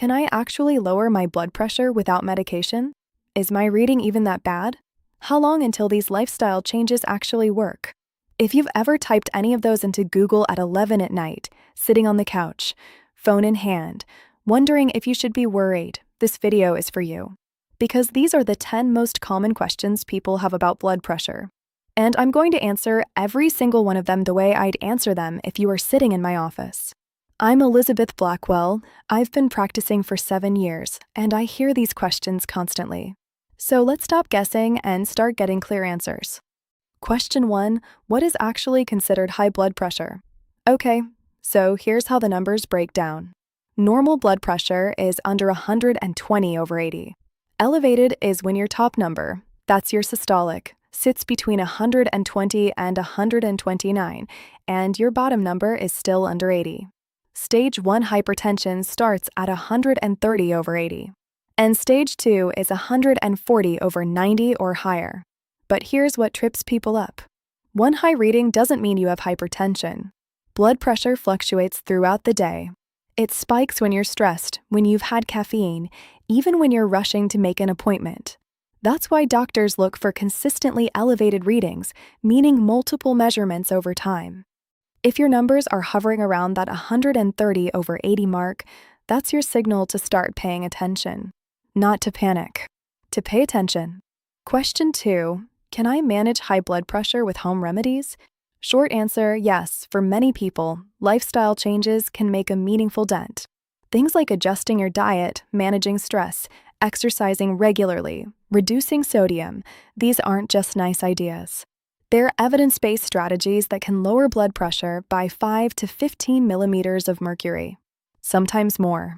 Can I actually lower my blood pressure without medication? Is my reading even that bad? How long until these lifestyle changes actually work? If you've ever typed any of those into Google at 11 at night, sitting on the couch, phone in hand, wondering if you should be worried, this video is for you. Because these are the 10 most common questions people have about blood pressure. And I'm going to answer every single one of them the way I'd answer them if you were sitting in my office. I'm Elizabeth Blackwell. I've been practicing for 7 years, and I hear these questions constantly. So let's stop guessing and start getting clear answers. Question 1, what is actually considered high blood pressure? Okay, so here's how the numbers break down. Normal blood pressure is under 120/80. Elevated is when your top number, that's your systolic, sits between 120 and 129, and your bottom number is still under 80. Stage 1 hypertension starts at 130/80, and Stage 2 is 140/90 or higher. But here's what trips people up. One high reading doesn't mean you have hypertension. Blood pressure fluctuates throughout the day. It spikes when you're stressed, when you've had caffeine, even when you're rushing to make an appointment. That's why doctors look for consistently elevated readings, meaning multiple measurements over time. If your numbers are hovering around that 130/80 mark, that's your signal to start paying attention. Not to panic, to pay attention. Question 2, can I manage high blood pressure with home remedies? Short answer, yes, for many people, lifestyle changes can make a meaningful dent. Things like adjusting your diet, managing stress, exercising regularly, reducing sodium, these aren't just nice ideas. They're evidence-based strategies that can lower blood pressure by 5 to 15 millimeters of mercury, sometimes more.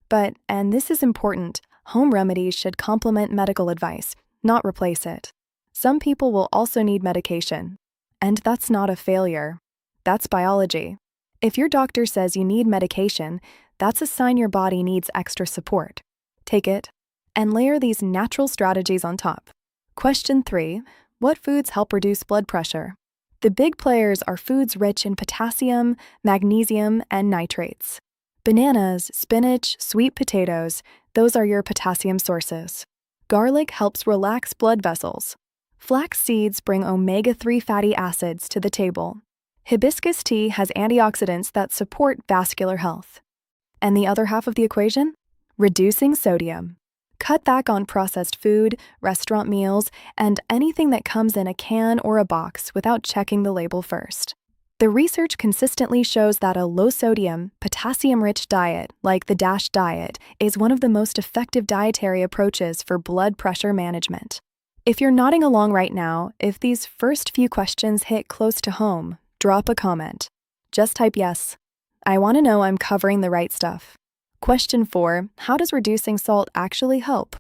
But, and this is important, home remedies should complement medical advice, not replace it. Some people will also need medication, and that's not a failure. That's biology. If your doctor says you need medication, that's a sign your body needs extra support. Take it, and layer these natural strategies on top. Question 3, what foods help reduce blood pressure? The big players are foods rich in potassium, magnesium, and nitrates. Bananas, spinach, sweet potatoes, those are your potassium sources. Garlic helps relax blood vessels. Flax seeds bring omega-3 fatty acids to the table. Hibiscus tea has antioxidants that support vascular health. And the other half of the equation? Reducing sodium. Cut back on processed food, restaurant meals, and anything that comes in a can or a box without checking the label first. The research consistently shows that a low-sodium, potassium-rich diet, like the DASH diet, is one of the most effective dietary approaches for blood pressure management. If you're nodding along right now, if these first few questions hit close to home, drop a comment. Just type yes. I want to know I'm covering the right stuff. Question 4, how does reducing salt actually help?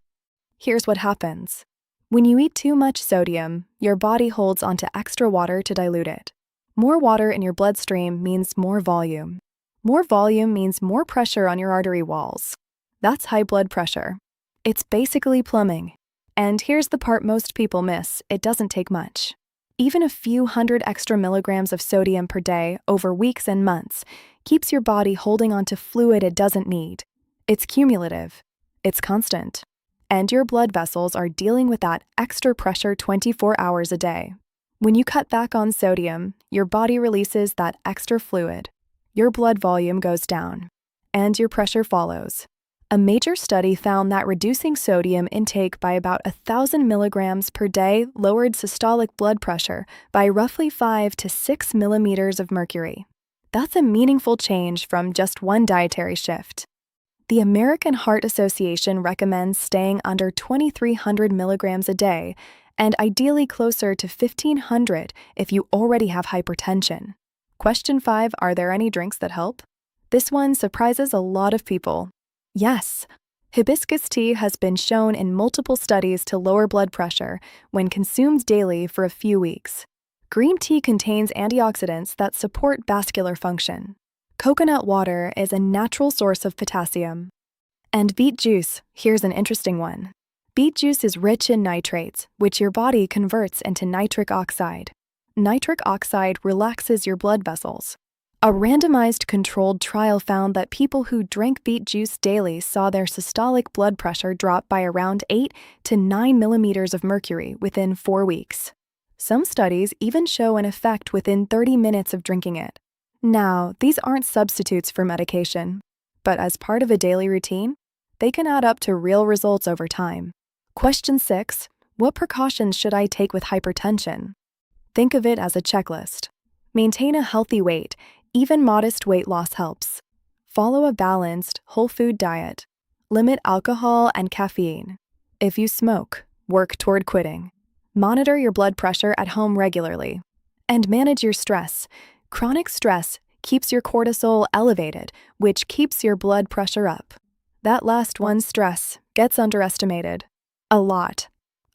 Here's what happens. When you eat too much sodium, your body holds onto extra water to dilute it. More water in your bloodstream means more volume. More volume means more pressure on your artery walls. That's high blood pressure. It's basically plumbing. And here's the part most people miss, it doesn't take much. Even a few hundred extra milligrams of sodium per day over weeks and months keeps your body holding onto fluid it doesn't need. It's cumulative. It's constant. And your blood vessels are dealing with that extra pressure 24 hours a day. When you cut back on sodium, your body releases that extra fluid. Your blood volume goes down, and your pressure follows. A major study found that reducing sodium intake by about 1,000 milligrams per day lowered systolic blood pressure by roughly 5 to 6 millimeters of mercury. That's a meaningful change from just one dietary shift. The American Heart Association recommends staying under 2,300 milligrams a day, and ideally closer to 1,500 if you already have hypertension. Question 5, are there any drinks that help? This one surprises a lot of people. Yes, hibiscus tea has been shown in multiple studies to lower blood pressure when consumed daily for a few weeks. Green tea contains antioxidants that support vascular function. Coconut water is a natural source of potassium. And beet juice, here's an interesting one. Beet juice is rich in nitrates, which your body converts into nitric oxide. Nitric oxide relaxes your blood vessels. A randomized controlled trial found that people who drank beet juice daily saw their systolic blood pressure drop by around 8 to 9 millimeters of mercury within 4 weeks. Some studies even show an effect within 30 minutes of drinking it. Now, these aren't substitutes for medication, but as part of a daily routine, they can add up to real results over time. Question 6. What precautions should I take with hypertension? Think of it as a checklist. Maintain a healthy weight. Even modest weight loss helps. Follow a balanced, whole food diet. Limit alcohol and caffeine. If you smoke, work toward quitting. Monitor your blood pressure at home regularly. And manage your stress. Chronic stress keeps your cortisol elevated, which keeps your blood pressure up. That last one, stress, gets underestimated. A lot.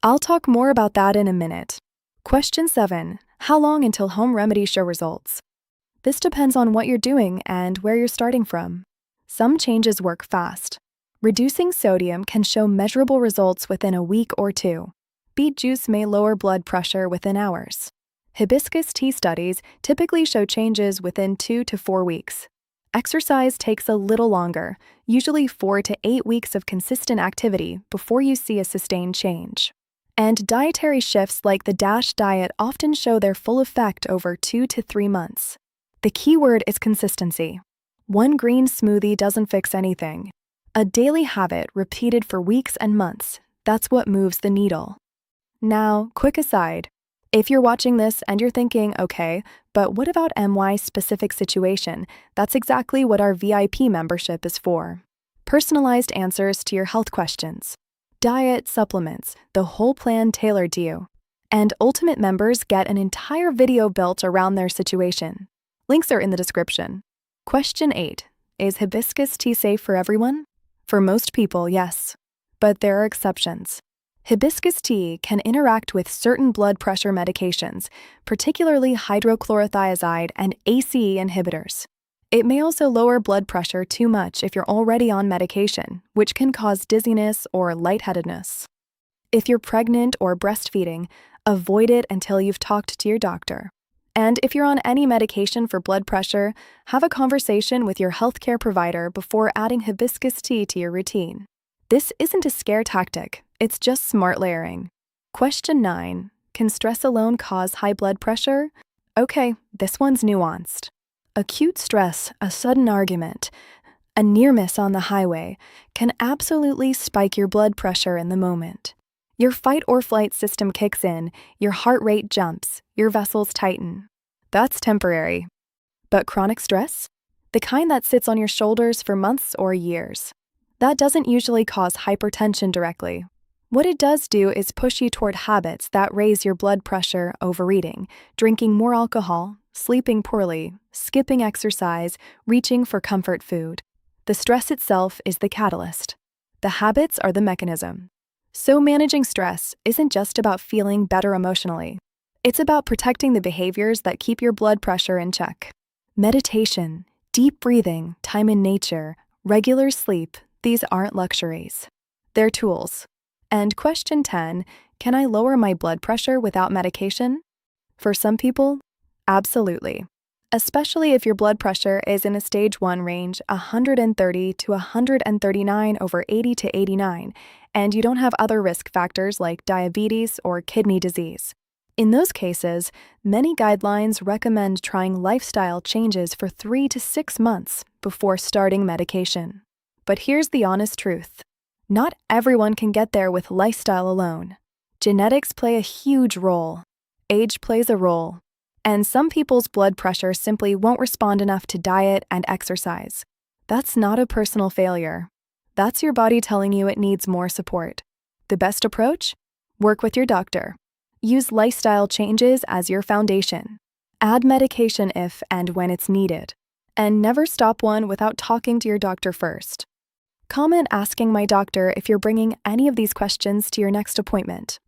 I'll talk more about that in a minute. Question 7. How long until home remedies show results? This depends on what you're doing and where you're starting from. Some changes work fast. Reducing sodium can show measurable results within a week or 2. Beet juice may lower blood pressure within hours. Hibiscus tea studies typically show changes within 2 to 4 weeks. Exercise takes a little longer, usually 4 to 8 weeks of consistent activity before you see a sustained change. And dietary shifts like the DASH diet often show their full effect over 2 to 3 months. The key word is consistency. One green smoothie doesn't fix anything. A daily habit repeated for weeks and months, that's what moves the needle. Now, quick aside. If you're watching this and you're thinking, okay, but what about MY specific situation? That's exactly what our VIP membership is for. Personalized answers to your health questions. Diet, supplements, the whole plan tailored to you. And Ultimate members get an entire video built around their situation. Links are in the description. Question 8. Is hibiscus tea safe for everyone? For most people, yes. But there are exceptions. Hibiscus tea can interact with certain blood pressure medications, particularly hydrochlorothiazide and ACE inhibitors. It may also lower blood pressure too much if you're already on medication, which can cause dizziness or lightheadedness. If you're pregnant or breastfeeding, avoid it until you've talked to your doctor. And if you're on any medication for blood pressure, have a conversation with your healthcare provider before adding hibiscus tea to your routine. This isn't a scare tactic, it's just smart layering. Question 9. Can stress alone cause high blood pressure? Okay, this one's nuanced. Acute stress, a sudden argument, a near miss on the highway, can absolutely spike your blood pressure in the moment. Your fight or flight system kicks in, your heart rate jumps, your vessels tighten. That's temporary. But chronic stress? The kind that sits on your shoulders for months or years. That doesn't usually cause hypertension directly. What it does do is push you toward habits that raise your blood pressure: overeating, drinking more alcohol, sleeping poorly, skipping exercise, reaching for comfort food. The stress itself is the catalyst. The habits are the mechanism. So managing stress isn't just about feeling better emotionally. It's about protecting the behaviors that keep your blood pressure in check. Meditation, deep breathing, time in nature, regular sleep, these aren't luxuries. They're tools. And question 10, can I lower my blood pressure without medication? For some people, absolutely. Especially if your blood pressure is in a stage 1 range, 130 to 139 over 80 to 89, and you don't have other risk factors like diabetes or kidney disease. In those cases, many guidelines recommend trying lifestyle changes for 3 to 6 months before starting medication. But here's the honest truth. Not everyone can get there with lifestyle alone. Genetics play a huge role. Age plays a role. And some people's blood pressure simply won't respond enough to diet and exercise. That's not a personal failure. That's your body telling you it needs more support. The best approach? Work with your doctor. Use lifestyle changes as your foundation. Add medication if and when it's needed. And never stop one without talking to your doctor first. Comment asking my doctor if you're bringing any of these questions to your next appointment.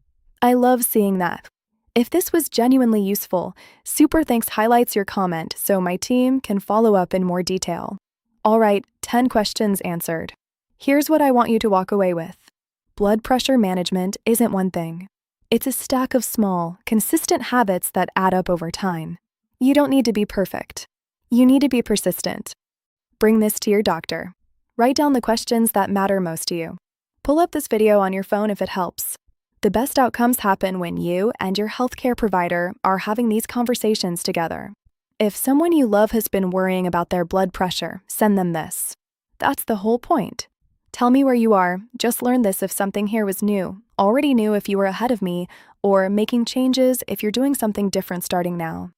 I love seeing that. If this was genuinely useful, super thanks highlights your comment so my team can follow up in more detail. All right, 10 questions answered. Here's what I want you to walk away with. Blood pressure management isn't one thing. It's a stack of small, consistent habits that add up over time. You don't need to be perfect. You need to be persistent. Bring this to your doctor. Write down the questions that matter most to you. Pull up this video on your phone if it helps. The best outcomes happen when you and your healthcare provider are having these conversations together. If someone you love has been worrying about their blood pressure, send them this. That's the whole point. Tell me where you are, just learn this if something here was new, already knew if you were ahead of me, or making changes if you're doing something different starting now.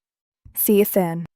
See you soon.